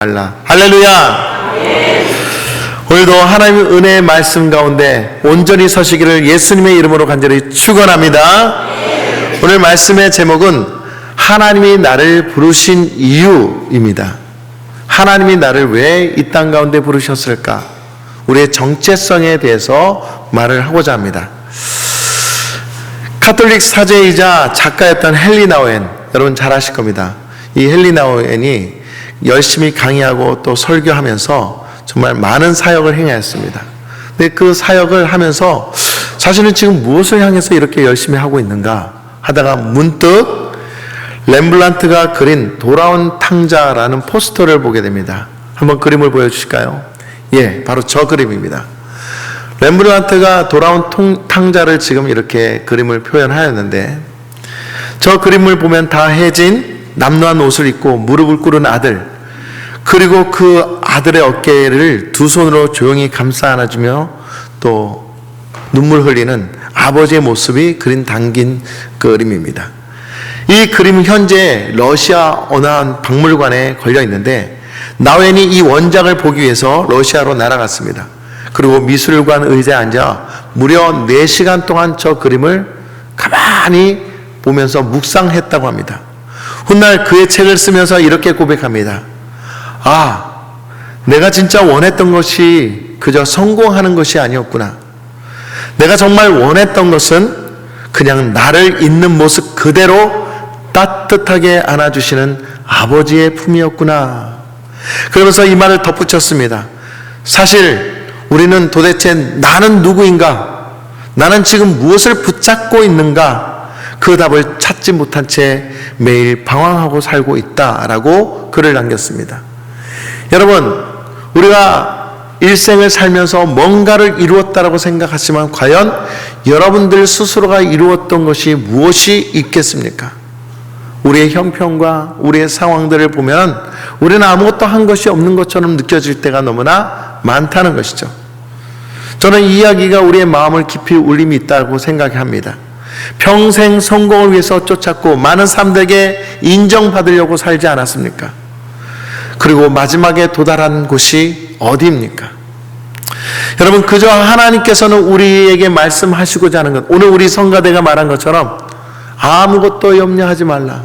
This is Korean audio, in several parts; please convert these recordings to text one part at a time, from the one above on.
할렐루야. 오늘도 하나님의 은혜의 말씀 가운데 온전히 서시기를 예수님의 이름으로 간절히 축원합니다. 오늘 말씀의 제목은 하나님이 나를 부르신 이유입니다. 하나님이 나를 왜 이 땅 가운데 부르셨을까? 우리의 정체성에 대해서 말을 하고자 합니다. 카톨릭 사제이자 작가였던 헨리 나우엔, 여러분 잘 아실 겁니다. 이 헨리 나우엔이 열심히 강의하고 또 설교하면서 정말 많은 사역을 행하였습니다. 근데 그 사역을 하면서 자신은 지금 무엇을 향해서 이렇게 열심히 하고 있는가 하다가 문득 렘블란트가 그린 돌아온 탕자라는 포스터를 보게 됩니다. 한번 그림을 보여주실까요? 예, 바로 저 그림입니다. 렘블란트가 돌아온 탕자를 지금 이렇게 그림을 표현하였는데, 저 그림을 보면 다 해진 남루한 옷을 입고 무릎을 꿇은 아들, 그리고 그 아들의 어깨를 두 손으로 조용히 감싸 안아주며 또 눈물 흘리는 아버지의 모습이 그린 담긴 그림입니다. 이 그림은 현재 러시아 어느 한 박물관에 걸려 있는데, 나우엔이 이 원작을 보기 위해서 러시아로 날아갔습니다. 그리고 미술관 의자에 앉아 무려 4시간 동안 저 그림을 가만히 보면서 묵상했다고 합니다. 훗날 그의 책을 쓰면서 이렇게 고백합니다. 내가 진짜 원했던 것이 그저 성공하는 것이 아니었구나. 내가 정말 원했던 것은 그냥 나를 있는 모습 그대로 따뜻하게 안아주시는 아버지의 품이었구나. 그러면서 이 말을 덧붙였습니다. 사실 우리는 도대체 나는 누구인가? 나는 지금 무엇을 붙잡고 있는가? 그 답을 찾지 못한 채 매일 방황하고 살고 있다라고 글을 남겼습니다. 여러분, 우리가 일생을 살면서 뭔가를 이루었다라고 생각하지만 과연 여러분들 스스로가 이루었던 것이 무엇이 있겠습니까? 우리의 형편과 우리의 상황들을 보면 우리는 아무것도 한 것이 없는 것처럼 느껴질 때가 너무나 많다는 것이죠. 저는 이 이야기가 우리의 마음을 깊이 울림이 있다고 생각합니다. 평생 성공을 위해서 쫓았고 많은 사람들에게 인정받으려고 살지 않았습니까? 그리고 마지막에 도달한 곳이 어디입니까? 여러분, 그저 하나님께서는 우리에게 말씀하시고자 하는 것, 오늘 우리 성가대가 말한 것처럼 아무것도 염려하지 말라.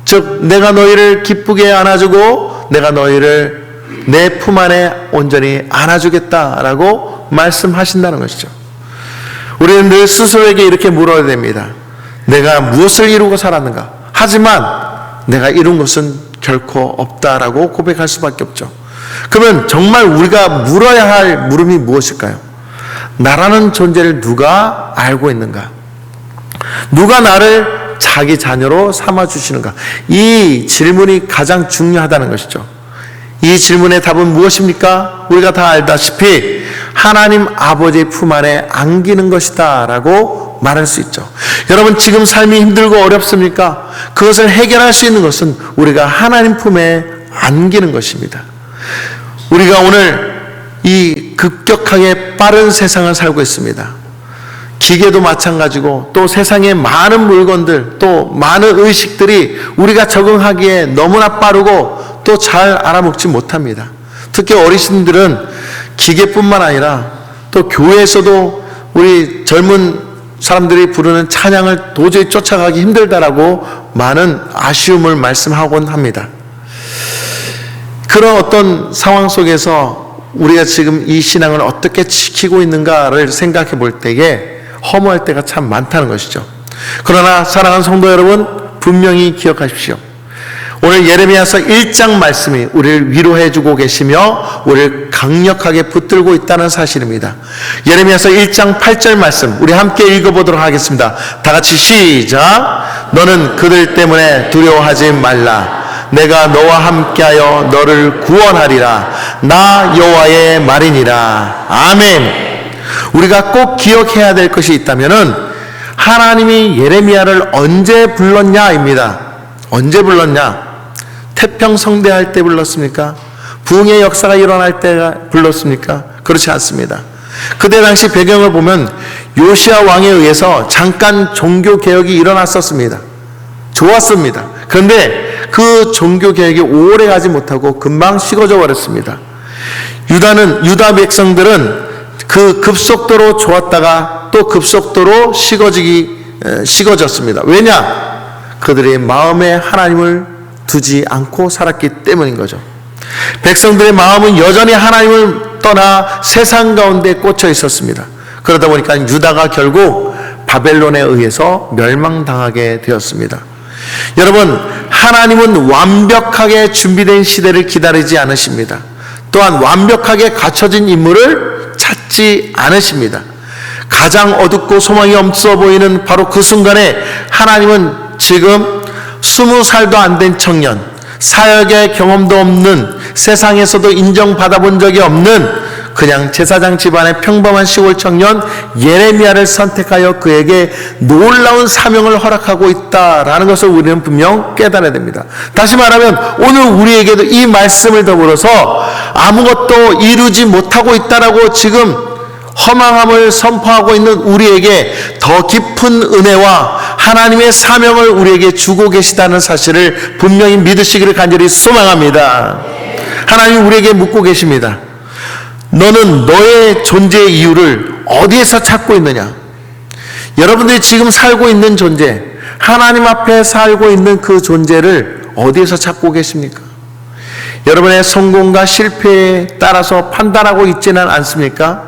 즉, 내가 너희를 기쁘게 안아주고 내가 너희를 내 품 안에 온전히 안아주겠다라고 말씀하신다는 것이죠. 우리는 늘 스스로에게 이렇게 물어야 됩니다. 내가 무엇을 이루고 살았는가? 하지만 내가 이룬 것은 결코 없다라고 고백할 수밖에 없죠. 그러면 정말 우리가 물어야 할 물음이 무엇일까요? 나라는 존재를 누가 알고 있는가? 누가 나를 자기 자녀로 삼아주시는가? 이 질문이 가장 중요하다는 것이죠. 이 질문의 답은 무엇입니까? 우리가 다 알다시피 하나님 아버지의 품 안에 안기는 것이다 라고 말할 수 있죠. 여러분, 지금 삶이 힘들고 어렵습니까? 그것을 해결할 수 있는 것은 우리가 하나님 품에 안기는 것입니다. 우리가 오늘 이 급격하게 빠른 세상을 살고 있습니다. 기계도 마찬가지고 또 세상의 많은 물건들, 또 많은 의식들이 우리가 적응하기에 너무나 빠르고 또 잘 알아먹지 못합니다. 특히 어르신들은 기계뿐만 아니라 또 교회에서도 우리 젊은 사람들이 부르는 찬양을 도저히 쫓아가기 힘들다라고 많은 아쉬움을 말씀하곤 합니다. 그런 어떤 상황 속에서 우리가 지금 이 신앙을 어떻게 지키고 있는가를 생각해 볼 때에 허무할 때가 참 많다는 것이죠. 그러나 사랑하는 성도 여러분, 분명히 기억하십시오. 오늘 예레미야서 1장 말씀이 우리를 위로해 주고 계시며 우리를 강력하게 붙들고 있다는 사실입니다. 예레미야서 1장 8절 말씀 우리 함께 읽어보도록 하겠습니다. 다 같이 시작. 너는 그들 때문에 두려워하지 말라. 내가 너와 함께하여 너를 구원하리라. 나 여호와의 말이니라. 아멘. 우리가 꼭 기억해야 될 것이 있다면은 하나님이 예레미야를 언제 불렀냐입니다. 언제 불렀냐? 태평성대할 때 불렀습니까? 부흥의 역사가 일어날 때 불렀습니까? 그렇지 않습니다. 그때 당시 배경을 보면 요시야 왕에 의해서 잠깐 종교개혁이 일어났었습니다. 좋았습니다. 그런데 그 종교 개혁이 오래 가지 못하고 금방 식어져 버렸습니다. 유다 백성들은 그 급속도로 좋았다가 또 급속도로 식어졌습니다. 왜냐? 그들의 마음에 하나님을 두지 않고 살았기 때문인 거죠. 백성들의 마음은 여전히 하나님을 떠나 세상 가운데 꽂혀 있었습니다. 그러다 보니까 유다가 결국 바벨론에 의해서 멸망당하게 되었습니다. 여러분, 하나님은 완벽하게 준비된 시대를 기다리지 않으십니다. 또한 완벽하게 갖춰진 인물을 찾지 않으십니다. 가장 어둡고 소망이 없어 보이는 바로 그 순간에 하나님은 지금 20살도 안 된 청년, 사역의 경험도 없는, 세상에서도 인정받아본 적이 없는 그냥 제사장 집안의 평범한 시골 청년 예레미야를 선택하여 그에게 놀라운 사명을 허락하고 있다라는 것을 우리는 분명 깨달아야 됩니다. 다시 말하면 오늘 우리에게도 이 말씀을 더불어서 아무것도 이루지 못하고 있다라고 지금 허망함을 선포하고 있는 우리에게 더 깊은 은혜와 하나님의 사명을 우리에게 주고 계시다는 사실을 분명히 믿으시기를 간절히 소망합니다. 하나님 우리에게 묻고 계십니다. 너는 너의 존재의 이유를 어디에서 찾고 있느냐? 여러분들이 지금 살고 있는 존재, 하나님 앞에 살고 있는 그 존재를 어디에서 찾고 계십니까? 여러분의 성공과 실패에 따라서 판단하고 있지는 않습니까?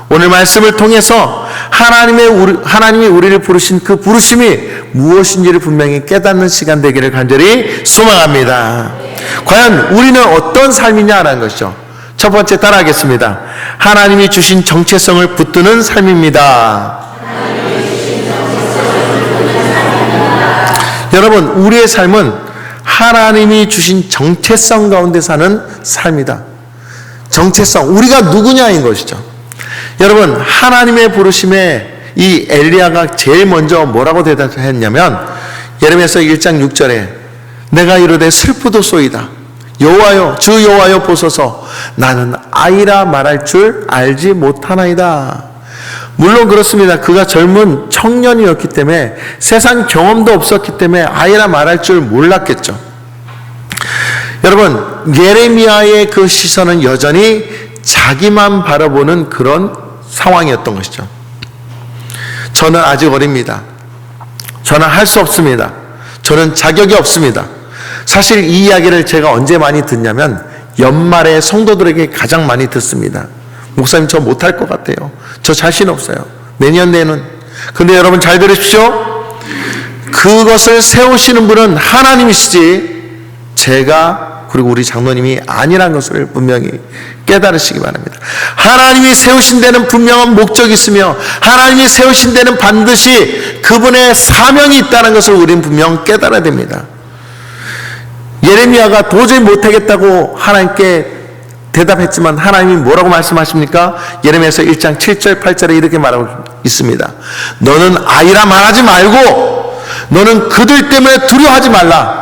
오늘 말씀을 통해서 하나님이 우리를 부르신 그 부르심이 무엇인지를 분명히 깨닫는 시간 되기를 간절히 소망합니다. 과연 우리는 어떤 삶이냐라는 것이죠. 첫 번째 따라하겠습니다. 하나님이 주신 정체성을 붙드는 삶입니다. 여러분, 우리의 삶은 하나님이 주신 정체성 가운데 사는 삶이다. 정체성, 우리가 누구냐인 것이죠. 여러분, 하나님의 부르심에 이 엘리야가 제일 먼저 뭐라고 대답했냐면 예레미야서 1장 6절에 내가 이르되 슬프도소이다. 여호와여, 주 여호와여 보소서, 나는 아이라 말할 줄 알지 못하나이다. 물론 그렇습니다. 그가 젊은 청년이었기 때문에 세상 경험도 없었기 때문에 아이라 말할 줄 몰랐겠죠. 여러분, 예레미야의 그 시선은 여전히 자기만 바라보는 그런 상황이었던 것이죠. 저는 아직 어립니다. 저는 할 수 없습니다. 저는 자격이 없습니다. 사실 이 이야기를 제가 언제 많이 듣냐면 연말에 성도들에게 가장 많이 듣습니다. 목사님, 저 못할 것 같아요. 저 자신 없어요. 내년에는. 근데 여러분 잘 들으십시오. 그것을 세우시는 분은 하나님이시지 제가 그리고 우리 장로님이 아니란 것을 분명히 깨달으시기 바랍니다. 하나님이 세우신 데는 분명한 목적이 있으며 하나님이 세우신 데는 반드시 그분의 사명이 있다는 것을 우리는 분명 깨달아야 됩니다. 예레미야가 도저히 못하겠다고 하나님께 대답했지만 하나님이 뭐라고 말씀하십니까? 예레미야서 1장 7절 8절에 이렇게 말하고 있습니다. 너는 아이라 말하지 말고 너는 그들 때문에 두려워하지 말라.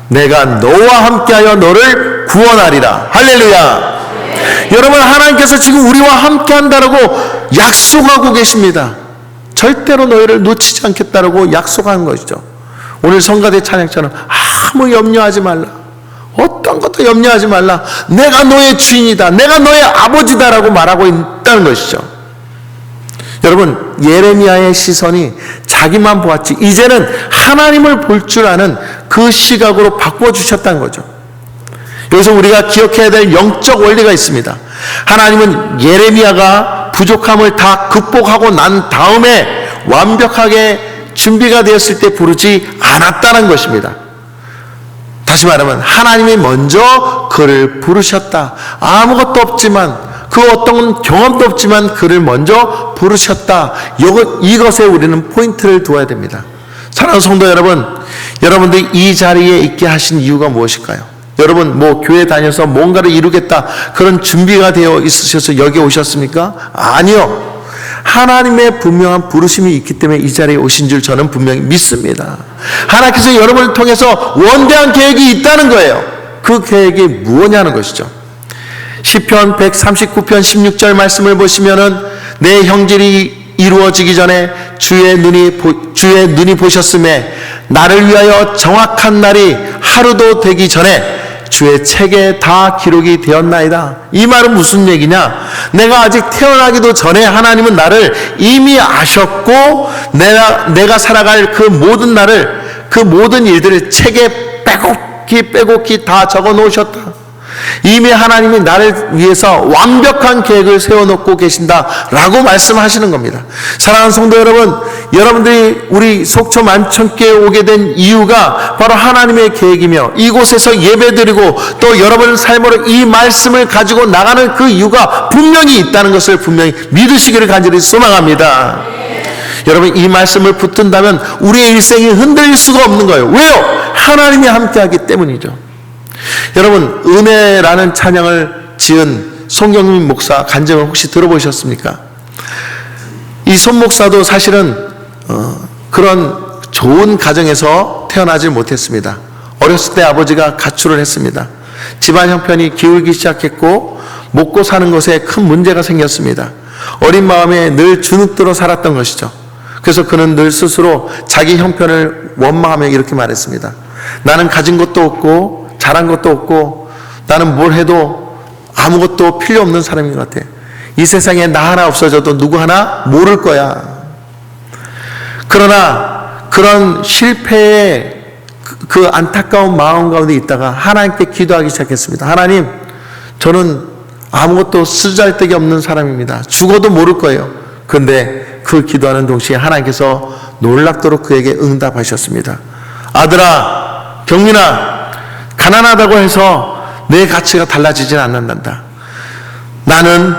내가 너와 함께하여 너를 구원하리라. 할렐루야. 여러분, 하나님께서 지금 우리와 함께한다라고 약속하고 계십니다. 절대로 너희를 놓치지 않겠다라고 약속하는 것이죠. 오늘 성가대 찬양처럼 아무 염려하지 말라. 어떤 것도 염려하지 말라. 내가 너의 주인이다. 내가 너의 아버지다라고 말하고 있다는 것이죠. 여러분, 예레미야의 시선이 자기만 보았지 이제는 하나님을 볼 줄 아는 그 시각으로 바꿔주셨다는 거죠. 여기서 우리가 기억해야 될 영적 원리가 있습니다. 하나님은 예레미야가 부족함을 다 극복하고 난 다음에 완벽하게 준비가 되었을 때 부르지 않았다는 것입니다. 다시 말하면 하나님이 먼저 그를 부르셨다. 아무것도 없지만 그 어떤 경험도 없지만 그를 먼저 부르셨다. 이것에 우리는 포인트를 두어야 됩니다. 사랑하는 성도 여러분, 여러분들이 이 자리에 있게 하신 이유가 무엇일까요? 여러분 교회 다녀서 뭔가를 이루겠다 그런 준비가 되어 있으셔서 여기 오셨습니까? 아니요. 하나님의 분명한 부르심이 있기 때문에 이 자리에 오신 줄 저는 분명히 믿습니다. 하나님께서 여러분을 통해서 원대한 계획이 있다는 거예요. 그 계획이 무엇이냐는 것이죠. 시편 139편 16절 말씀을 보시면은 내 형질이 이루어지기 전에 주의 눈이 보셨음에 나를 위하여 정확한 날이 하루도 되기 전에 주의 책에 다 기록이 되었나이다. 이 말은 무슨 얘기냐? 내가 아직 태어나기도 전에 하나님은 나를 이미 아셨고 내가 살아갈 그 모든 날을, 그 모든 일들을 책에 빼곡히 다 적어 놓으셨다. 이미 하나님이 나를 위해서 완벽한 계획을 세워놓고 계신다라고 말씀하시는 겁니다. 사랑하는 성도 여러분, 여러분들이 우리 속초 만천교에 오게 된 이유가 바로 하나님의 계획이며 이곳에서 예배드리고 또 여러분 삶으로 이 말씀을 가지고 나가는 그 이유가 분명히 있다는 것을 분명히 믿으시기를 간절히 소망합니다. 여러분, 이 말씀을 붙든다면 우리의 일생이 흔들릴 수가 없는 거예요. 왜요? 하나님이 함께하기 때문이죠. 여러분, 은혜라는 찬양을 지은 송경민 목사 간증을 혹시 들어보셨습니까? 이 손 목사도 사실은 그런 좋은 가정에서 태어나질 못했습니다. 어렸을 때 아버지가 가출을 했습니다. 집안 형편이 기울기 시작했고 먹고 사는 것에 큰 문제가 생겼습니다. 어린 마음에 늘 주눅들어 살았던 것이죠. 그래서 그는 늘 스스로 자기 형편을 원망하며 이렇게 말했습니다. 나는 가진 것도 없고 잘한 것도 없고 나는 뭘 해도 아무것도 필요 없는 사람인 것 같아. 이 세상에 나 하나 없어져도 누구 하나 모를 거야. 그러나 그런 실패의 그 안타까운 마음 가운데 있다가 하나님께 기도하기 시작했습니다. 하나님, 저는 아무것도 쓰잘데기 없는 사람입니다. 죽어도 모를 거예요. 그런데 그 기도하는 동시에 하나님께서 놀랍도록 그에게 응답하셨습니다. 아들아, 경민아, 가난하다고 해서 내 가치가 달라지진 않는단다. 나는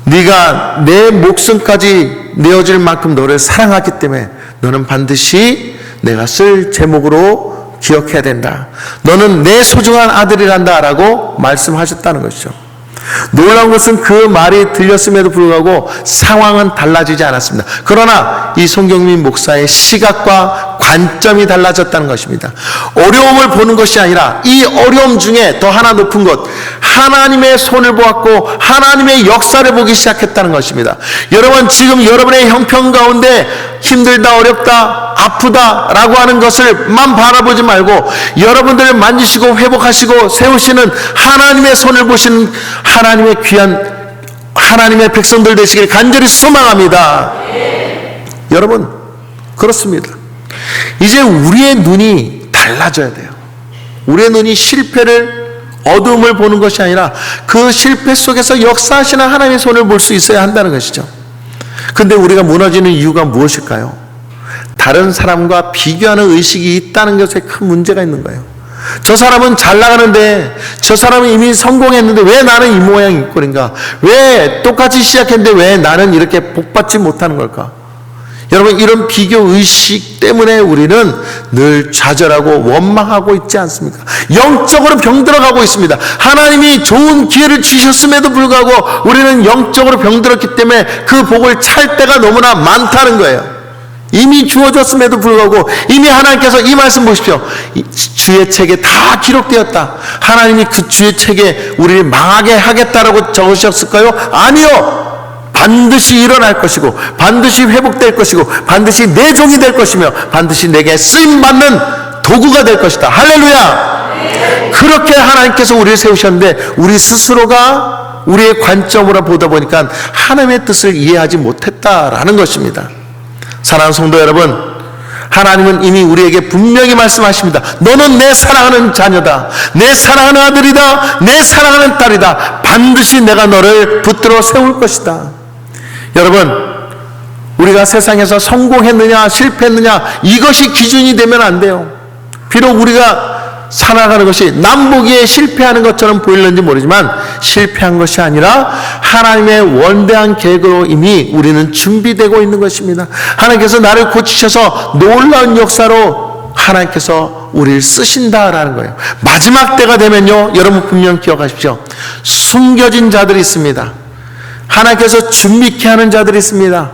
네가 내 목숨까지 내어줄 만큼 너를 사랑하기 때문에 너는 반드시 내가 쓸 제목으로 기억해야 된다. 너는 내 소중한 아들이란다 라고 말씀하셨다는 것이죠. 놀라운 것은 그 말이 들렸음에도 불구하고 상황은 달라지지 않았습니다. 그러나 이 송경민 목사의 시각과 관점이 달라졌다는 것입니다. 어려움을 보는 것이 아니라 이 어려움 중에 더 하나 높은 것, 하나님의 손을 보았고 하나님의 역사를 보기 시작했다는 것입니다. 여러분, 지금 여러분의 형편 가운데 힘들다, 어렵다, 아프다 라고 하는 것을만 바라보지 말고 여러분들을 만지시고 회복하시고 세우시는 하나님의 손을 보시는 하나님의 귀한 하나님의 백성들 되시길 간절히 소망합니다. 여러분, 그렇습니다. 이제 우리의 눈이 달라져야 돼요. 우리의 눈이 실패를, 어둠을 보는 것이 아니라 그 실패 속에서 역사하시는 하나님의 손을 볼 수 있어야 한다는 것이죠. 근데 우리가 무너지는 이유가 무엇일까요? 다른 사람과 비교하는 의식이 있다는 것에 큰 문제가 있는 거예요. 저 사람은 잘 나가는데, 저 사람은 이미 성공했는데 왜 나는 이 모양 이 꼴인가? 왜 똑같이 시작했는데 왜 나는 이렇게 복받지 못하는 걸까? 여러분, 이런 비교 의식 때문에 우리는 늘 좌절하고 원망하고 있지 않습니까? 영적으로 병들어가고 있습니다. 하나님이 좋은 기회를 주셨음에도 불구하고 우리는 영적으로 병들었기 때문에 그 복을 찰 때가 너무나 많다는 거예요. 이미 주어졌음에도 불구하고 이미 하나님께서 이 말씀 보십시오. 주의 책에 다 기록되었다. 하나님이 그 주의 책에 우리를 망하게 하겠다라고 적으셨을까요? 아니요. 반드시 일어날 것이고 반드시 회복될 것이고 반드시 내 종이 될 것이며 반드시 내게 쓰임받는 도구가 될 것이다. 할렐루야. 그렇게 하나님께서 우리를 세우셨는데 우리 스스로가 우리의 관점으로 보다 보니까 하나님의 뜻을 이해하지 못했다라는 것입니다. 사랑하는 성도 여러분, 하나님은 이미 우리에게 분명히 말씀하십니다. 너는 내 사랑하는 자녀다. 내 사랑하는 아들이다. 내 사랑하는 딸이다. 반드시 내가 너를 붙들어 세울 것이다. 여러분, 우리가 세상에서 성공했느냐 실패했느냐 이것이 기준이 되면 안 돼요. 비록 우리가 살아가는 것이 남 보기에 실패하는 것처럼 보일는지 모르지만 실패한 것이 아니라 하나님의 원대한 계획으로 이미 우리는 준비되고 있는 것입니다. 하나님께서 나를 고치셔서 놀라운 역사로 하나님께서 우리를 쓰신다라는 거예요. 마지막 때가 되면요, 여러분 분명 기억하십시오. 숨겨진 자들이 있습니다. 하나님께서 준비케 하는 자들이 있습니다.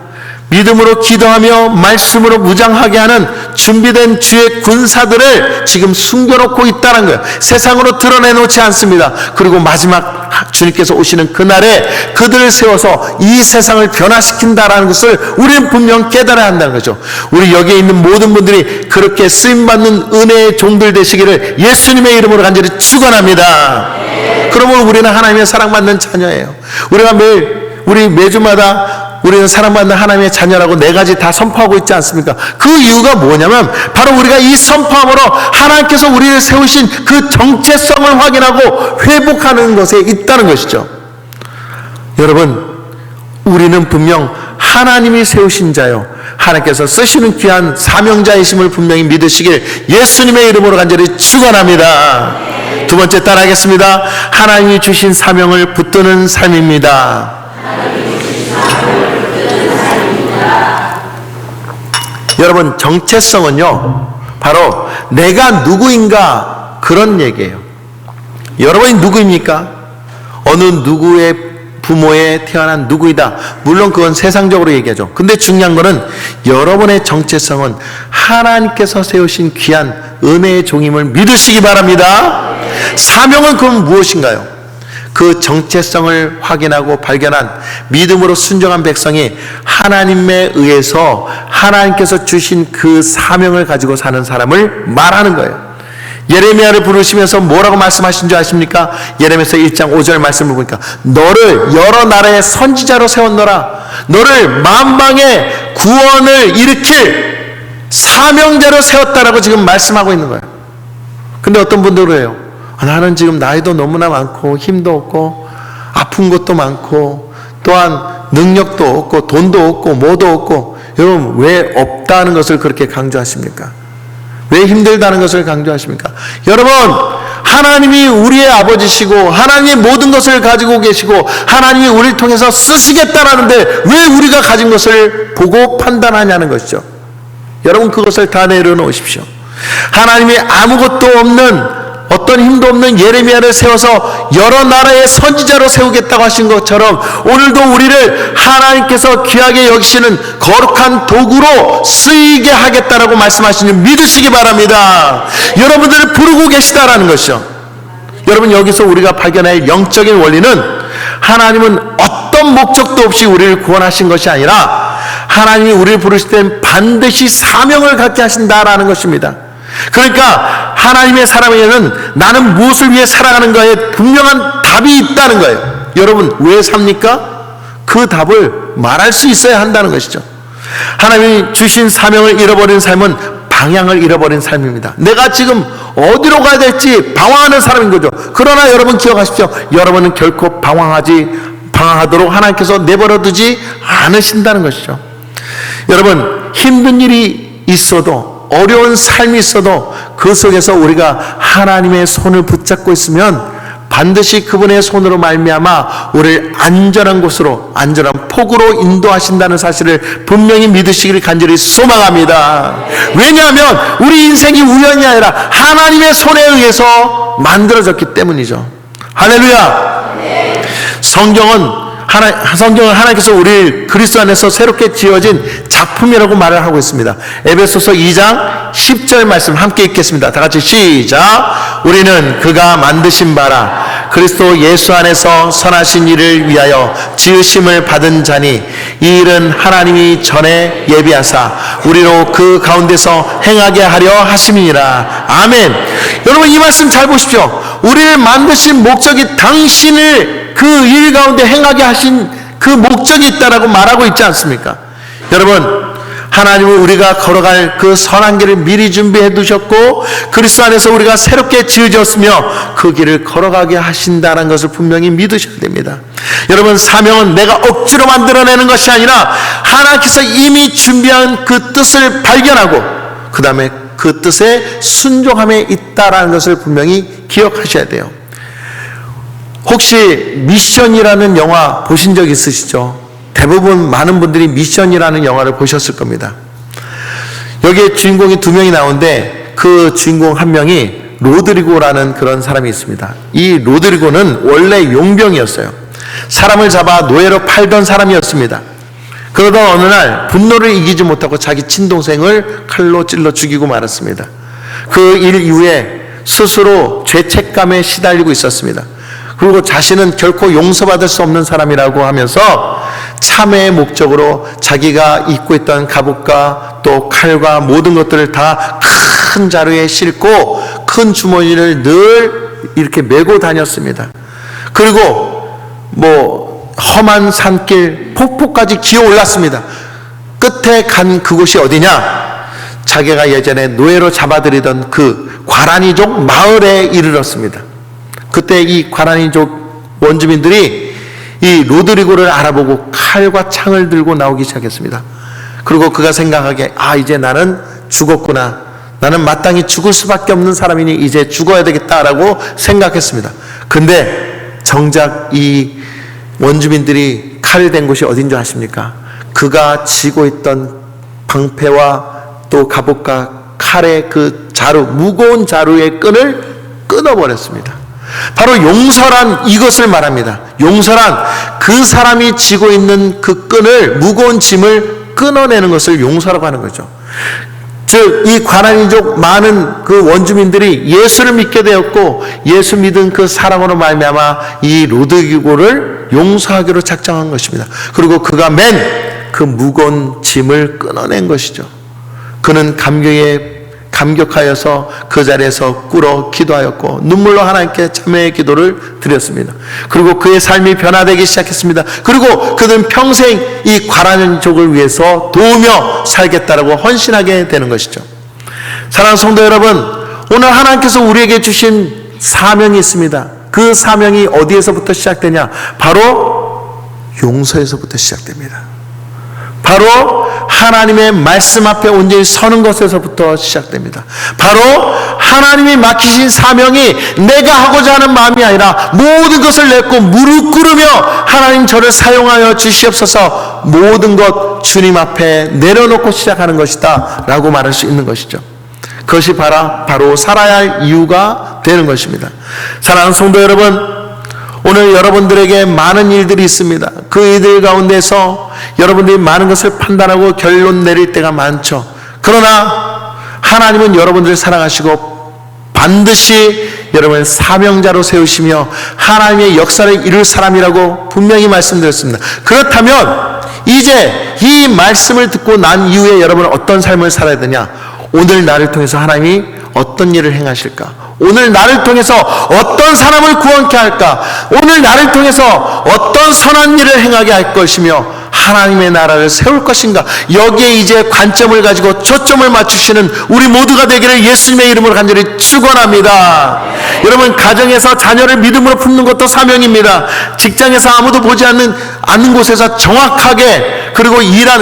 믿음으로 기도하며 말씀으로 무장하게 하는 준비된 주의 군사들을 지금 숨겨놓고 있다는 거예요. 세상으로 드러내놓지 않습니다. 그리고 마지막 주님께서 오시는 그날에 그들을 세워서 이 세상을 변화시킨다라는 것을 우리는 분명 깨달아야 한다는 거죠. 우리 여기에 있는 모든 분들이 그렇게 쓰임받는 은혜의 종들 되시기를 예수님의 이름으로 간절히 축원합니다. 그러면 우리는 하나님의 사랑받는 자녀예요. 우리 매주마다 우리는 사랑받는 하나님의 자녀라고 4가지 다 선포하고 있지 않습니까? 그 이유가 뭐냐면 바로 우리가 이 선포함으로 하나님께서 우리를 세우신 그 정체성을 확인하고 회복하는 것에 있다는 것이죠. 여러분, 우리는 분명 하나님이 세우신 자요, 하나님께서 쓰시는 귀한 사명자이심을 분명히 믿으시길 예수님의 이름으로 간절히 축원합니다. 두 번째 따라하겠습니다. 하나님이 주신 사명을 붙드는 삶입니다. 여러분, 정체성은요 바로 내가 누구인가 그런 얘기예요. 여러분이 누구입니까? 어느 누구의 부모에 태어난 누구이다. 물론 그건 세상적으로 얘기하죠. 근데 중요한 거는 여러분의 정체성은 하나님께서 세우신 귀한 은혜의 종임을 믿으시기 바랍니다. 사명은 그럼 무엇인가요? 그 정체성을 확인하고 발견한 믿음으로 순종한 백성이 하나님에 의해서 하나님께서 주신 그 사명을 가지고 사는 사람을 말하는 거예요. 예레미야를 부르시면서 뭐라고 말씀하신 줄 아십니까? 예레미야서 1장 5절 말씀을 보니까 너를 여러 나라의 선지자로 세웠노라. 너를 만방의 구원을 일으킬 사명자로 세웠다라고 지금 말씀하고 있는 거예요. 근데 어떤 분들은 그래요. 나는 지금 나이도 너무나 많고 힘도 없고 아픈 것도 많고 또한 능력도 없고 돈도 없고 뭐도 없고. 여러분, 왜 없다는 것을 그렇게 강조하십니까? 왜 힘들다는 것을 강조하십니까? 여러분, 하나님이 우리의 아버지시고 하나님이 모든 것을 가지고 계시고 하나님이 우리를 통해서 쓰시겠다라는데 왜 우리가 가진 것을 보고 판단하냐는 것이죠. 여러분, 그것을 다 내려놓으십시오. 하나님이 아무것도 없는, 어떤 힘도 없는 예레미야를 세워서 여러 나라의 선지자로 세우겠다고 하신 것처럼 오늘도 우리를 하나님께서 귀하게 여기시는 거룩한 도구로 쓰이게 하겠다라고 말씀하시니 믿으시기 바랍니다. 여러분들을 부르고 계시다라는 것이죠. 여러분, 여기서 우리가 발견할 영적인 원리는 하나님은 어떤 목적도 없이 우리를 구원하신 것이 아니라 하나님이 우리를 부르실 땐 반드시 사명을 갖게 하신다라는 것입니다. 그러니까 하나님의 사람에게는 나는 무엇을 위해 살아가는가에 분명한 답이 있다는 거예요. 여러분, 왜 삽니까? 그 답을 말할 수 있어야 한다는 것이죠. 하나님이 주신 사명을 잃어버린 삶은 방향을 잃어버린 삶입니다. 내가 지금 어디로 가야 될지 방황하는 사람인 거죠. 그러나 여러분 기억하십시오. 여러분은 결코 방황하도록 하나님께서 내버려 두지 않으신다는 것이죠. 여러분, 힘든 일이 있어도 어려운 삶이 있어도 그 속에서 우리가 하나님의 손을 붙잡고 있으면 반드시 그분의 손으로 말미암아 우리를 안전한 곳으로, 안전한 폭으로 인도하신다는 사실을 분명히 믿으시기를 간절히 소망합니다. 왜냐하면 우리 인생이 우연이 아니라 하나님의 손에 의해서 만들어졌기 때문이죠. 할렐루야. 성경은 하나님께서 우리 그리스도 안에서 새롭게 지어진 작품이라고 말을 하고 있습니다. 에베소서 2장 10절 말씀 함께 읽겠습니다. 다 같이 시작. 우리는 그가 만드신 바라 그리스도 예수 안에서 선하신 일을 위하여 지으심을 받은 자니 이 일은 하나님이 전에 예비하사 우리로 그 가운데서 행하게 하려 하심이니라. 아멘. 여러분, 이 말씀 잘 보십시오. 우리를 만드신 목적이 당신을 그 일 가운데 행하게 하신 그 목적이 있다라고 말하고 있지 않습니까? 여러분, 하나님은 우리가 걸어갈 그 선한 길을 미리 준비해 두셨고 그리스도 안에서 우리가 새롭게 지어졌으며 그 길을 걸어가게 하신다는 것을 분명히 믿으셔야 됩니다. 여러분, 사명은 내가 억지로 만들어내는 것이 아니라 하나님께서 이미 준비한 그 뜻을 발견하고 그 다음에 그 뜻에 순종함에 있다라는 것을 분명히 기억하셔야 돼요. 혹시 미션이라는 영화 보신 적 있으시죠? 대부분 많은 분들이 미션이라는 영화를 보셨을 겁니다. 여기에 주인공이 2명이 나오는데 그 주인공 한 명이 로드리고라는 그런 사람이 있습니다. 이 로드리고는 원래 용병이었어요. 사람을 잡아 노예로 팔던 사람이었습니다. 그러다 어느 날 분노를 이기지 못하고 자기 친동생을 칼로 찔러 죽이고 말았습니다. 그 일 이후에 스스로 죄책감에 시달리고 있었습니다. 그리고 자신은 결코 용서받을 수 없는 사람이라고 하면서 참회의 목적으로 자기가 입고 있던 갑옷과 또 칼과 모든 것들을 다 큰 자루에 싣고 큰 주머니를 늘 이렇게 메고 다녔습니다. 그리고 험한 산길 폭포까지 기어 올랐습니다. 끝에 간 그곳이 어디냐? 자기가 예전에 노예로 잡아들이던 그 과라니족 마을에 이르렀습니다. 그때 이 과라니족 원주민들이 이 로드리고를 알아보고 칼과 창을 들고 나오기 시작했습니다. 그리고 그가 생각하기에 이제 나는 죽었구나. 나는 마땅히 죽을 수밖에 없는 사람이니 이제 죽어야 되겠다라고 생각했습니다. 근데 정작 이 원주민들이 칼을 댄 곳이 어딘 줄 아십니까? 그가 쥐고 있던 방패와 또 갑옷과 칼의 그 자루, 무거운 자루의 끈을 끊어버렸습니다. 바로 용서란 이것을 말합니다. 용서란 그 사람이 쥐고 있는 그 끈을, 무거운 짐을 끊어내는 것을 용서라고 하는 거죠. 즉, 이 과라니족 많은 그 원주민들이 예수를 믿게 되었고, 예수 믿은 그 사랑으로 말미암아 이 로드리고를 용서하기로 작정한 것입니다. 그리고 그가 맨 그 무거운 짐을 끊어낸 것이죠. 그는 감격하여서 그 자리에서 꿇어 기도하였고 눈물로 하나님께 참회의 기도를 드렸습니다. 그리고 그의 삶이 변화되기 시작했습니다. 그리고 그는 평생 이 과라니족을 위해서 도우며 살겠다라고 헌신하게 되는 것이죠. 사랑하는 성도 여러분, 오늘 하나님께서 우리에게 주신 사명이 있습니다. 그 사명이 어디에서부터 시작되냐? 바로 용서에서부터 시작됩니다. 바로 하나님의 말씀 앞에 온전히 서는 것에서부터 시작됩니다. 바로 하나님이 맡기신 사명이 내가 하고자 하는 마음이 아니라 모든 것을 냈고 무릎 꿇으며 하나님 저를 사용하여 주시옵소서, 모든 것 주님 앞에 내려놓고 시작하는 것이다 라고 말할 수 있는 것이죠. 그것이 바로 살아야 할 이유가 되는 것입니다. 사랑하는 성도 여러분, 오늘 여러분들에게 많은 일들이 있습니다. 그 일들 가운데서 여러분들이 많은 것을 판단하고 결론 내릴 때가 많죠. 그러나 하나님은 여러분들을 사랑하시고 반드시 여러분을 사명자로 세우시며 하나님의 역사를 이룰 사람이라고 분명히 말씀드렸습니다. 그렇다면 이제 이 말씀을 듣고 난 이후에 여러분은 어떤 삶을 살아야 되냐? 오늘 나를 통해서 하나님이 어떤 일을 행하실까? 오늘 나를 통해서 어떤 사람을 구원케 할까? 오늘 나를 통해서 어떤 선한 일을 행하게 할 것이며 하나님의 나라를 세울 것인가? 여기에 이제 관점을 가지고 초점을 맞추시는 우리 모두가 되기를 예수님의 이름으로 간절히 축원합니다. 여러분, 가정에서 자녀를 믿음으로 품는 것도 사명입니다. 직장에서 아무도 보지 않는 곳에서 정확하게 그리고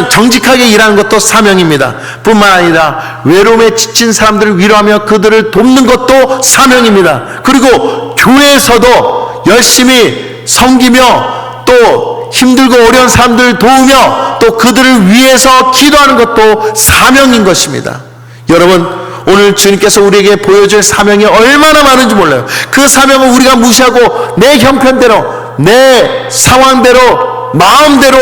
정직하게 일하는 것도 사명입니다. 뿐만 아니라 외로움에 지친 사람들을 위로하며 그들을 돕는 것도 사명입니다. 그리고 교회에서도 열심히 섬기며 또 힘들고 어려운 사람들을 도우며 또 그들을 위해서 기도하는 것도 사명인 것입니다. 여러분, 오늘 주님께서 우리에게 보여줄 사명이 얼마나 많은지 몰라요. 그 사명을 우리가 무시하고 내 형편대로, 내 상황대로, 마음대로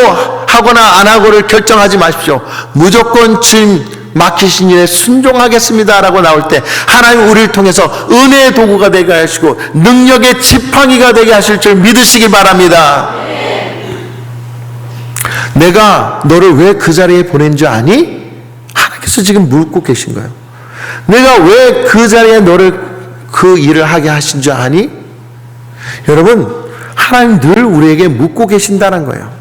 하거나 안 하고를 결정하지 마십시오. 무조건 주님 맡기신 일에 순종하겠습니다 라고 나올 때 하나님 우리를 통해서 은혜의 도구가 되게 하시고 능력의 지팡이가 되게 하실 줄 믿으시기 바랍니다. 내가 너를 왜 그 자리에 보낸 줄 아니? 하나님께서 지금 묻고 계신 거예요. 내가 왜 그 자리에 너를 그 일을 하게 하신 줄 아니? 여러분, 하나님 늘 우리에게 묻고 계신다는 거예요.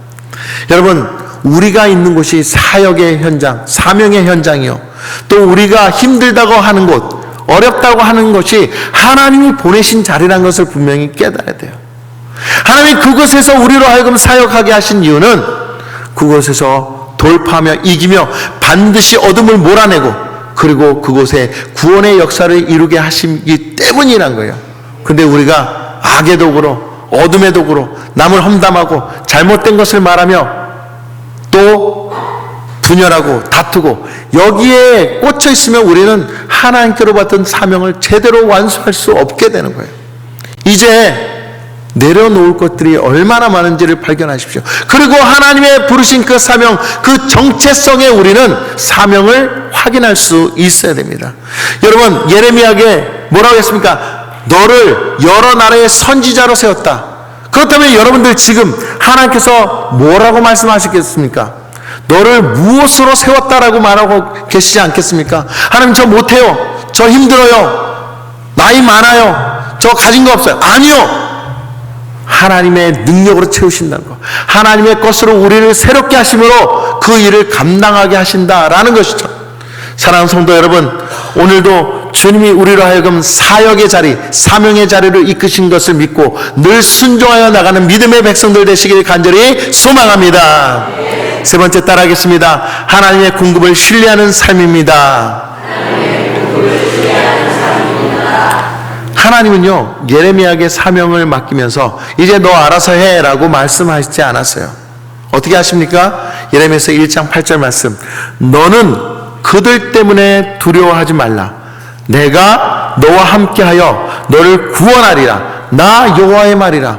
여러분, 우리가 있는 곳이 사역의 현장, 사명의 현장이요, 또 우리가 힘들다고 하는 곳, 어렵다고 하는 것이 하나님이 보내신 자리라는 것을 분명히 깨달아야 돼요. 하나님이 그곳에서 우리로 하여금 사역하게 하신 이유는 그곳에서 돌파하며 이기며 반드시 어둠을 몰아내고 그리고 그곳에 구원의 역사를 이루게 하시기 때문이란 거예요. 근데 우리가 악의 도구로, 어둠의 도구로 남을 험담하고 잘못된 것을 말하며 또 분열하고 다투고 여기에 꽂혀 있으면 우리는 하나님께로 받은 사명을 제대로 완수할 수 없게 되는 거예요. 이제 내려놓을 것들이 얼마나 많은지를 발견하십시오. 그리고 하나님의 부르신 그 사명, 그 정체성에 우리는 사명을 확인할 수 있어야 됩니다. 여러분, 예레미야에게 뭐라고 했습니까? 너를 여러 나라의 선지자로 세웠다. 그렇다면 여러분들 지금 하나님께서 뭐라고 말씀하시겠습니까? 너를 무엇으로 세웠다라고 말하고 계시지 않겠습니까? 하나님, 저 못해요. 저 힘들어요. 나이 많아요. 저 가진 거 없어요. 아니요. 하나님의 능력으로 채우신다는 것, 하나님의 것으로 우리를 새롭게 하심으로 그 일을 감당하게 하신다라는 것이죠. 사랑하는 성도 여러분, 오늘도 주님이 우리로 하여금 사역의 자리, 사명의 자리를 이끄신 것을 믿고 늘 순종하여 나가는 믿음의 백성들 되시길 간절히 소망합니다. 세 번째 따라하겠습니다. 하나님의 공급을 신뢰하는 삶입니다. 하나님은요, 예레미야에게 사명을 맡기면서 이제 너 알아서 해 라고 말씀하시지 않았어요. 어떻게 하십니까? 예레미야서 1장 8절 말씀, 너는 그들 때문에 두려워하지 말라. 내가 너와 함께하여 너를 구원하리라. 나 여호와의 말이라.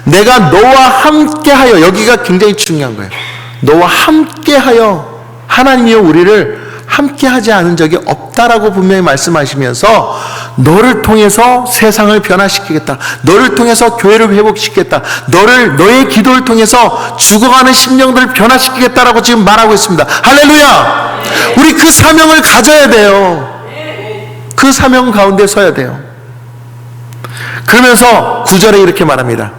내가 너와 함께하여, 여기가 굉장히 중요한 거예요. 너와 함께하여, 하나님이요 우리를 함께하지 않은 적이 없다라고 분명히 말씀하시면서 너를 통해서 세상을 변화시키겠다. 너를 통해서 교회를 회복시키겠다. 너의 기도를 통해서 죽어가는 심령들을 변화시키겠다라고 지금 말하고 있습니다. 할렐루야! 우리 그 사명을 가져야 돼요. 그 사명 가운데 서야 돼요. 그러면서 9절에 이렇게 말합니다.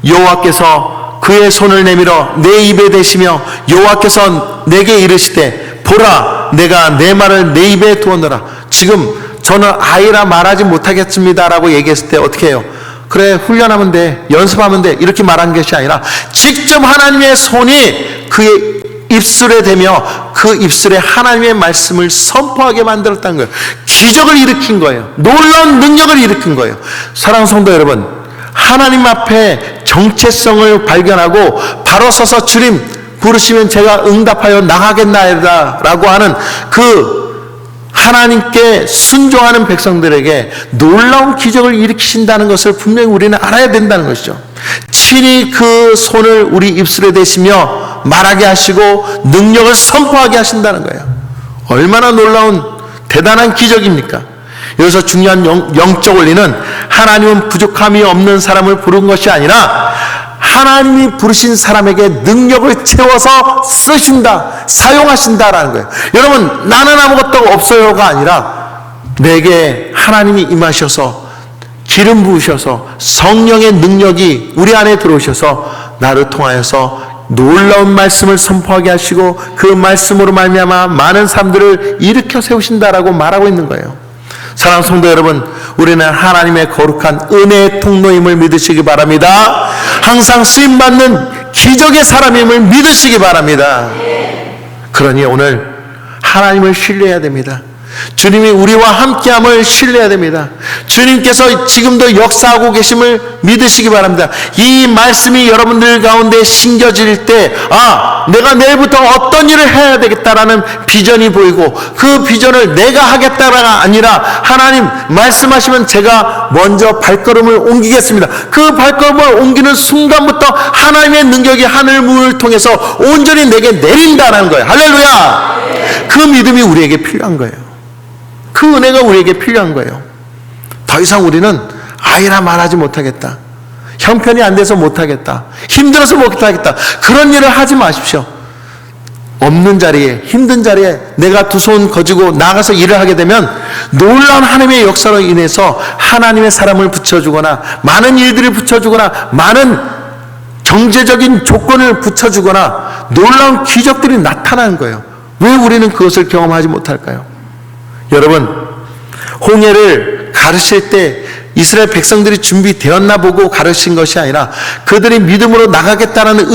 여호와께서 그의 손을 내밀어 내 입에 대시며 여호와께서 내게 이르시되 보라, 내가 내 말을 내 입에 두었노라. 지금 저는 아이라 말하지 못하겠습니다라고 얘기했을 때 어떻게 해요? 그래, 훈련하면 돼, 연습하면 돼, 이렇게 말한 것이 아니라 직접 하나님의 손이 그의 입술에 대며 그 입술에 하나님의 말씀을 선포하게 만들었다는 거예요. 기적을 일으킨 거예요. 놀라운 능력을 일으킨 거예요. 사랑하는 성도 여러분, 하나님 앞에 정체성을 발견하고 바로 서서 주님 부르시면 제가 응답하여 나가겠나이다 라고 하는 그 하나님께 순종하는 백성들에게 놀라운 기적을 일으키신다는 것을 분명히 우리는 알아야 된다는 것이죠. 친히 그 손을 우리 입술에 대시며 말하게 하시고 능력을 선포하게 하신다는 거예요. 얼마나 놀라운 대단한 기적입니까? 여기서 중요한 영적 원리는 하나님은 부족함이 없는 사람을 부른 것이 아니라 하나님이 부르신 사람에게 능력을 채워서 쓰신다, 사용하신다라는 거예요. 여러분, 나는 아무것도 없어요가 아니라 내게 하나님이 임하셔서 기름 부으셔서 성령의 능력이 우리 안에 들어오셔서 나를 통하여서 놀라운 말씀을 선포하게 하시고 그 말씀으로 말미암아 많은 사람들을 일으켜 세우신다라고 말하고 있는 거예요. 사랑하는 성도 여러분, 우리는 하나님의 거룩한 은혜의 통로임을 믿으시기 바랍니다. 항상 쓰임받는 기적의 사람임을 믿으시기 바랍니다. 그러니 오늘 하나님을 신뢰해야 됩니다. 주님이 우리와 함께함을 신뢰해야 됩니다. 주님께서 지금도 역사하고 계심을 믿으시기 바랍니다. 이 말씀이 여러분들 가운데 심겨질 때, 아, 내가 내일부터 어떤 일을 해야 되겠다라는 비전이 보이고 그 비전을 내가 하겠다가 아니라 하나님 말씀하시면 제가 먼저 발걸음을 옮기겠습니다. 그 발걸음을 옮기는 순간부터 하나님의 능력이 하늘 문을 통해서 온전히 내게 내린다는 거예요. 할렐루야! 그 믿음이 우리에게 필요한 거예요. 그 은혜가 우리에게 필요한 거예요. 더 이상 우리는 아이라 말하지 못하겠다, 형편이 안 돼서 못하겠다, 힘들어서 못하겠다, 그런 일을 하지 마십시오. 없는 자리에, 힘든 자리에 내가 두 손 거지고 나가서 일을 하게 되면 놀라운 하나님의 역사로 인해서 하나님의 사람을 붙여주거나 많은 일들을 붙여주거나 많은 경제적인 조건을 붙여주거나 놀라운 기적들이 나타나는 거예요. 왜 우리는 그것을 경험하지 못할까요? 여러분, 홍해를 가르칠 때 이스라엘 백성들이 준비되었나 보고 가르친 것이 아니라 그들이 믿음으로 나가겠다는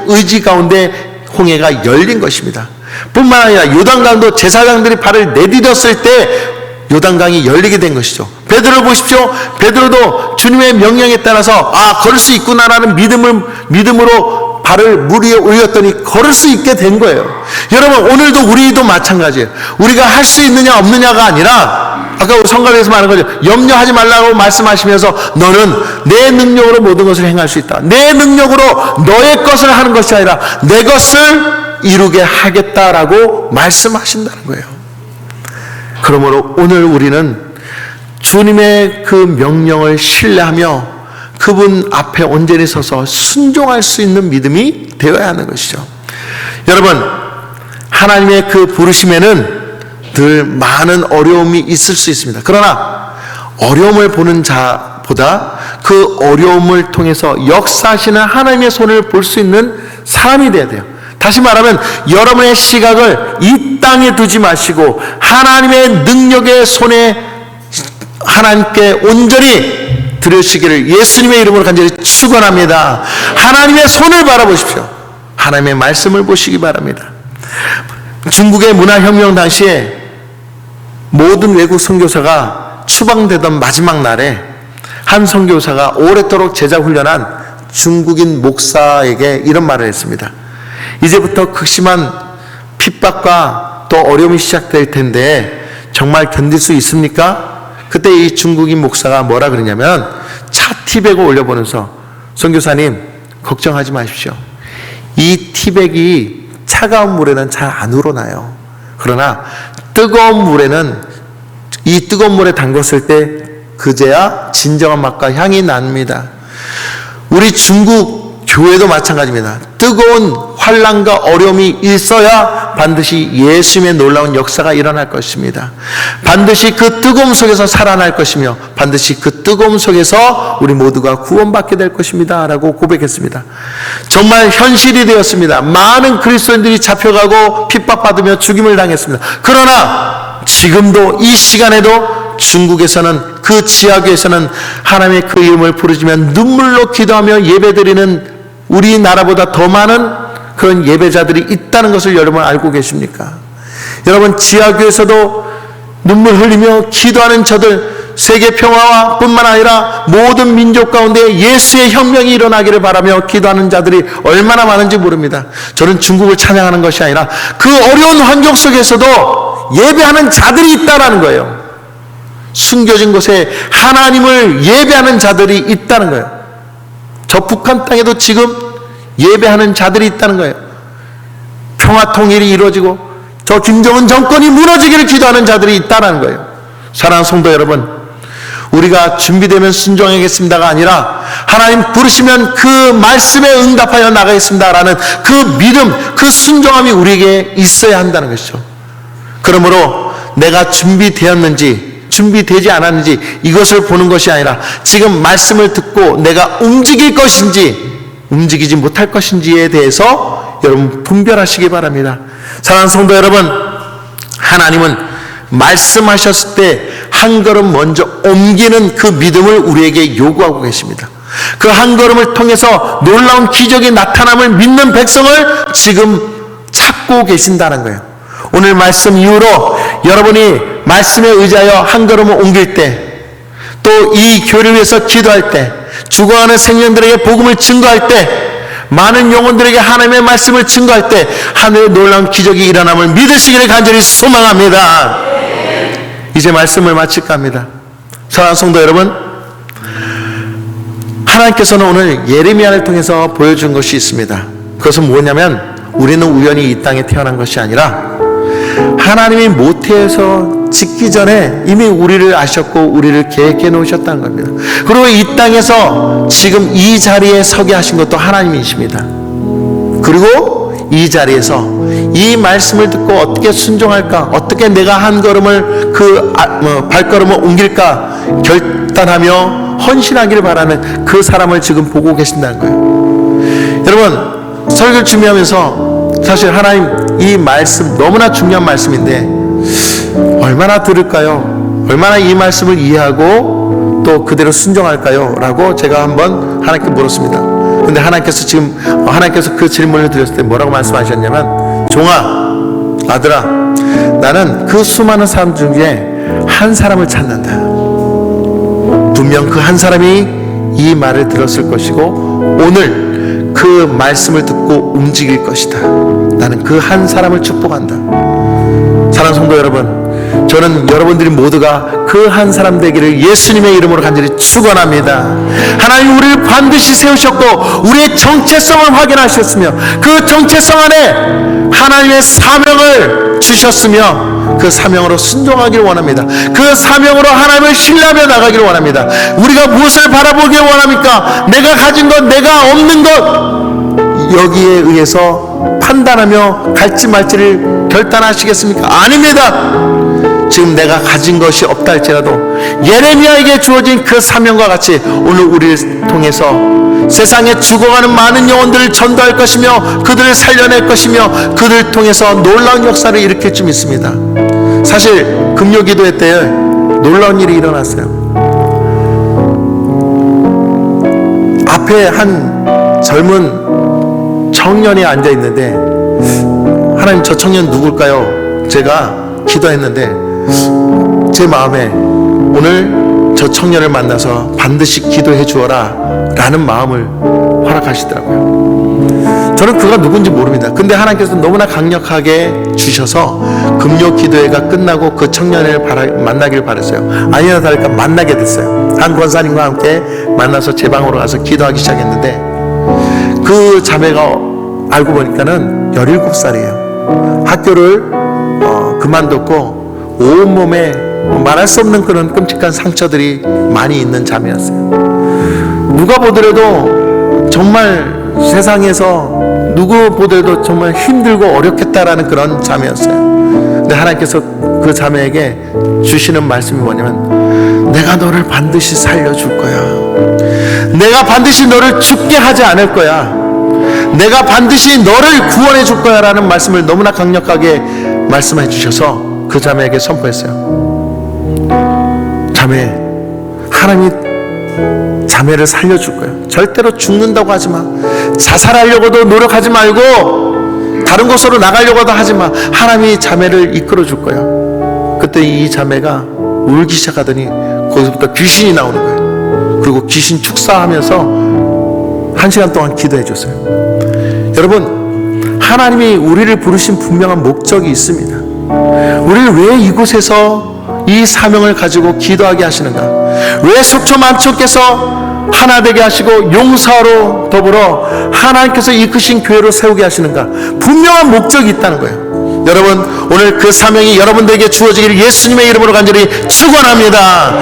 의지 가운데 홍해가 열린 것입니다. 뿐만 아니라 요단강도 제사장들이 발을 내디뎠을 때 요단강이 열리게 된 것이죠. 베드로 보십시오. 베드로도 주님의 명령에 따라서 걸을 수 있구나라는 믿음으로 발을 물 위에 올렸더니 걸을 수 있게 된 거예요. 여러분, 오늘도 우리도 마찬가지예요. 우리가 할 수 있느냐 없느냐가 아니라 아까 우리 성가대에서 말한 거죠. 염려하지 말라고 말씀하시면서 너는 내 능력으로 모든 것을 행할 수 있다. 내 능력으로 너의 것을 하는 것이 아니라 내 것을 이루게 하겠다라고 말씀하신다는 거예요. 그러므로 오늘 우리는 주님의 그 명령을 신뢰하며 그분 앞에 온전히 서서 순종할 수 있는 믿음이 되어야 하는 것이죠. 여러분, 하나님의 그 부르심에는 늘 많은 어려움이 있을 수 있습니다. 그러나 어려움을 보는 자보다 그 어려움을 통해서 역사하시는 하나님의 손을 볼 수 있는 사람이 되어야 돼요. 다시 말하면 여러분의 시각을 이 땅에 두지 마시고 하나님의 능력의 손에 하나님께 온전히 들으시기를 예수님의 이름으로 간절히 축원합니다. 하나님의 손을 바라보십시오. 하나님의 말씀을 보시기 바랍니다. 중국의 문화혁명 당시에 모든 외국 선교사가 추방되던 마지막 날에 한 선교사가 오랫도록 제자 훈련한 중국인 목사에게 이런 말을 했습니다. 이제부터 극심한 핍박과 또 어려움이 시작될 텐데 정말 견딜 수 있습니까? 그때 이 중국인 목사가 뭐라 그러냐면 차 티백을 올려보면서 선교사님 걱정하지 마십시오. 이 티백이 차가운 물에는 잘 안 우러나요. 그러나 뜨거운 물에는 이 뜨거운 물에 담궜을 때 그제야 진정한 맛과 향이 납니다. 우리 중국 교회도 마찬가지입니다. 뜨거운 환난과 어려움이 있어야 반드시 예수님의 놀라운 역사가 일어날 것입니다. 반드시 그 뜨거움 속에서 살아날 것이며 반드시 그 뜨거움 속에서 우리 모두가 구원받게 될 것입니다 라고 고백했습니다. 정말 현실이 되었습니다. 많은 그리스도인들이 잡혀가고 핍박받으며 죽임을 당했습니다. 그러나 지금도 이 시간에도 중국에서는 그 지하교에서는 하나님의 그 이름을 부르짖으며 눈물로 기도하며 예배드리는 우리나라보다 더 많은 그런 예배자들이 있다는 것을 여러분 알고 계십니까? 여러분 지하교에서도 눈물 흘리며 기도하는 저들 세계 평화와 뿐만 아니라 모든 민족 가운데 예수의 혁명이 일어나기를 바라며 기도하는 자들이 얼마나 많은지 모릅니다. 저는 중국을 찬양하는 것이 아니라 그 어려운 환경 속에서도 예배하는 자들이 있다는 거예요. 숨겨진 곳에 하나님을 예배하는 자들이 있다는 거예요. 저 북한 땅에도 지금 예배하는 자들이 있다는 거예요. 평화 통일이 이루어지고 저 김정은 정권이 무너지기를 기도하는 자들이 있다는 거예요. 사랑하는 성도 여러분, 우리가 준비되면 순종하겠습니다가 아니라 하나님 부르시면 그 말씀에 응답하여 나가겠습니다라는 그 믿음, 그 순종함이 우리에게 있어야 한다는 것이죠. 그러므로 내가 준비되었는지 준비되지 않았는지 이것을 보는 것이 아니라 지금 말씀을 듣고 내가 움직일 것인지 움직이지 못할 것인지에 대해서 여러분 분별하시기 바랍니다. 사랑하는 성도 여러분, 하나님은 말씀하셨을 때 한 걸음 먼저 옮기는 그 믿음을 우리에게 요구하고 계십니다. 그 한 걸음을 통해서 놀라운 기적이 나타남을 믿는 백성을 지금 찾고 계신다는 거예요. 오늘 말씀 이후로 여러분이 말씀에 의지하여 한 걸음을 옮길 때, 또 이 교회를 위해서 기도할 때, 죽어가는 생명들에게 복음을 증거할 때, 많은 영혼들에게 하나님의 말씀을 증거할 때 하늘의 놀라운 기적이 일어남을 믿으시기를 간절히 소망합니다. 이제 말씀을 마칠까 합니다. 사랑하는 성도 여러분, 하나님께서는 오늘 예레미야를 통해서 보여준 것이 있습니다. 그것은 뭐냐면 우리는 우연히 이 땅에 태어난 것이 아니라 하나님이 모태에서 짓기 전에 이미 우리를 아셨고 우리를 계획해 놓으셨다는 겁니다. 그리고 이 땅에서 지금 이 자리에 서게 하신 것도 하나님이십니다. 그리고 이 자리에서 이 말씀을 듣고 어떻게 순종할까, 어떻게 내가 한 걸음을 발걸음을 옮길까 결단하며 헌신하기를 바라는 그 사람을 지금 보고 계신다는 거예요. 여러분, 설교를 준비하면서 사실 하나님 이 말씀 너무나 중요한 말씀인데 얼마나 들을까요? 얼마나 이 말씀을 이해하고 또 그대로 순종할까요? 라고 제가 한번 하나님께 물었습니다. 근데 하나님께서 그 질문을 드렸을 때 뭐라고 말씀하셨냐면, 종아, 아들아, 나는 그 수많은 사람 중에 한 사람을 찾는다. 분명 그 한 사람이 이 말을 들었을 것이고 오늘 그 말씀을 듣고 움직일 것이다. 나는 그 한 사람을 축복한다. 사랑하는 성도 여러분, 저는 여러분들이 모두가 그 한 사람 되기를 예수님의 이름으로 간절히 축원합니다. 하나님 우리를 반드시 세우셨고 우리의 정체성을 확인하셨으며 그 정체성 안에 하나님의 사명을 주셨으며 그 사명으로 순종하기를 원합니다. 그 사명으로 하나님을 신뢰하며 나가기를 원합니다. 우리가 무엇을 바라보길 원합니까? 내가 가진 것, 내가 없는 것, 여기에 의해서 판단하며 갈지 말지를 결단하시겠습니까? 아닙니다. 지금 내가 가진 것이 없다 할지라도 예레미야에게 주어진 그 사명과 같이 오늘 우리를 통해서 세상에 죽어가는 많은 영혼들을 전도할 것이며 그들을 살려낼 것이며 그들을 통해서 놀라운 역사를 일으킬 줄 믿습니다. 사실 금요기도회 때 놀라운 일이 일어났어요. 앞에 한 젊은 청년이 앉아 있는데, 하나님 저 청년 누굴까요? 제가 기도했는데 제 마음에 오늘 저 청년을 만나서 반드시 기도해 주어라 라는 마음을 허락하시더라고요. 저는 그가 누군지 모릅니다. 근데 하나님께서 너무나 강력하게 주셔서 금요 기도회가 끝나고 그 청년을 만나길 바랐어요. 아니나 다를까 만나게 됐어요. 한 권사님과 함께 만나서 제 방으로 가서 기도하기 시작했는데, 그 자매가 알고 보니까는 17살이에요. 학교를 그만뒀고 온몸에 말할 수 없는 그런 끔찍한 상처들이 많이 있는 자매였어요. 누가 보더라도 정말 세상에서 누구 보더라도 정말 힘들고 어렵겠다라는 그런 자매였어요. 근데 하나님께서 그 자매에게 주시는 말씀이 뭐냐면, 내가 너를 반드시 살려줄 거야. 내가 반드시 너를 죽게 하지 않을 거야. 내가 반드시 너를 구원해 줄 거야 라는 말씀을 너무나 강력하게 말씀해 주셔서 그 자매에게 선포했어요. 자매, 하나님이 자매를 살려줄 거야. 절대로 죽는다고 하지 마. 자살하려고도 노력하지 말고 다른 곳으로 나가려고도 하지 마. 하나님이 자매를 이끌어 줄 거야. 그때 이 자매가 울기 시작하더니 거기서부터 귀신이 나오는 거예요. 그리고 귀신 축사하면서 1시간 동안 기도해 줬어요. 여러분, 하나님이 우리를 부르신 분명한 목적이 있습니다. 우리를 왜 이곳에서 이 사명을 가지고 기도하게 하시는가? 왜 속초 만초께서 하나 되게 하시고 용사로 더불어 하나님께서 이끄신 교회로 세우게 하시는가? 분명한 목적이 있다는 거예요. 여러분, 오늘 그 사명이 여러분들에게 주어지기를 예수님의 이름으로 간절히 축원합니다.